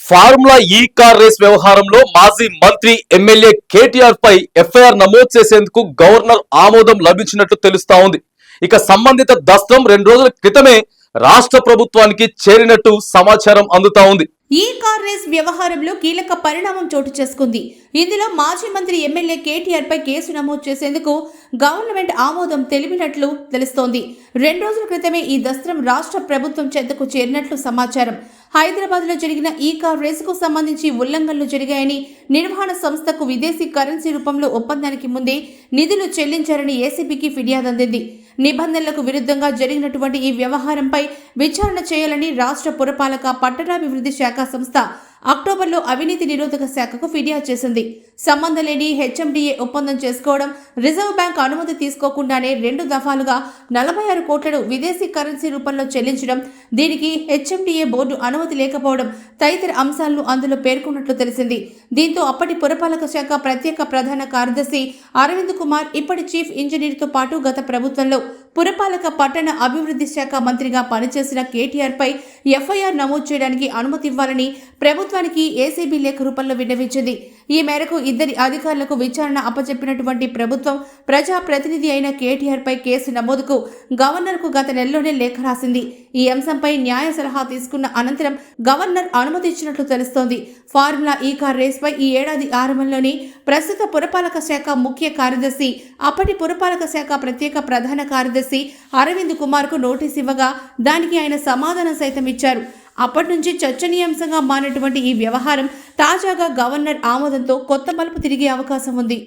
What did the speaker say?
Formula ఈ car race వ్యవహారంలో మాజీ మంత్రి ఎమ్మెల్యే కేటీఆర్ పై ఎఫ్ఐఆర్ నమోదు చేసేందుకు గవర్నర్ ఆమోదం లభించినట్లు తెలుస్తా ఉంది. ఇక సంబంధిత దస్త్రం 2 రోజుల క్రితమే రాష్ట్ర ప్రభుత్వానికి చేరినట్టు సమాచారం అందుతా ఉంది. ఈ కార్ రేస్ వ్యవహారంలో కీలక పరిణామం చోటు చేసుకుంది. ఇందులో మాజీ మంత్రి ఎమ్మెల్యే కేటీఆర్ పై కేసు నమోదు చేసేందుకు గవర్నమెంట్ ఆమోదం తెలిపినట్లు తెలుస్తోంది. 2 రోజుల క్రితమే ఈ దస్త్రం రాష్ట్ర ప్రభుత్వం చెంతకు చేరినట్లు సమాచారం. హైదరాబాద్ లో జరిగిన ఈ కార్ రేసుకు సంబంధించి ఉల్లంఘనలు జరిగాయని, నిర్వహణ సంస్థకు విదేశీ కరెన్సీ రూపంలో ఒప్పందానికి ముందే నిధులు చెల్లించారని ఏసీబీకి ఫిర్యాదు అందింది. నిబంధనలకు విరుద్ధంగా జరిగినటువంటి ఈ వ్యవహారంపై విచారణ చేయాలని రాష్ట్ర పురపాలక పట్టణాభివృద్ధి శాఖ సంస్థ అక్టోబర్లో అవినీతి నిరోధక శాఖకు ఫిర్యాదు చేసింది. సంబంధం లేని హెచ్ఎండిఏ ఒప్పందం చేసుకోవడం, రిజర్వ్ బ్యాంక్ అనుమతి తీసుకోకుండానే 2 దఫాలుగా 46 కోట్లను విదేశీ కరెన్సీ రూపంలో చెల్లించడం, దీనికి హెచ్ఎండిఏ బోర్డు అనుమతి లేకపోవడం తదితర అంశాలను అందులో పేర్కొన్నట్లు తెలిసింది. దీంతో అప్పటి పురపాలక శాఖ ప్రత్యేక ప్రధాన కార్యదర్శి అరవింద్ కుమార్, ఇప్పటి చీఫ్ ఇంజనీర్తో పాటు గత ప్రభుత్వంలో పురపాలక పట్టణ అభివృద్ధి శాఖ మంత్రిగా పనిచేసిన కేటీఆర్ పై ఎఫ్ఐఆర్ నమోదు చేయడానికి అనుమతి ఇవ్వాలని ప్రభుత్వానికి ఏసీబీ లేఖ రూపంలో విన్నవించింది. ఈ మేరకు 2 అధికారులకు విచారణ అప్పచెప్పినటువంటి ప్రభుత్వం ప్రజా ప్రతినిధి అయిన కేటీఆర్ పై కేసు నమోదుకు గవర్నర్కు గత నెలలోనే లేఖ రాసింది. ఈ అంశంపై న్యాయ సలహా తీసుకున్న అనంతరం గవర్నర్ అనుమతి ఇచ్చినట్లు తెలుస్తోంది. ఫార్ములా ఈ కార్ రేస్ పై ఈ ఏడాది ఆరంభంలోని ప్రస్తుత పురపాలక శాఖ ముఖ్య కార్యదర్శి, అప్పటి పురపాలక శాఖ ప్రత్యేక ప్రధాన కార్యదర్శి అరవింద్ కుమార్ కు నోటీస్ ఇవ్వగా దానికి ఆయన సమాధానం సైతం ఇచ్చారు. అప్పటి నుంచి చర్చనీయాంశంగా మారినటువంటి ఈ వ్యవహారం తాజాగా గవర్నర్ ఆమోదంతో కొత్త మలుపు తిరిగే అవకాశం ఉంది.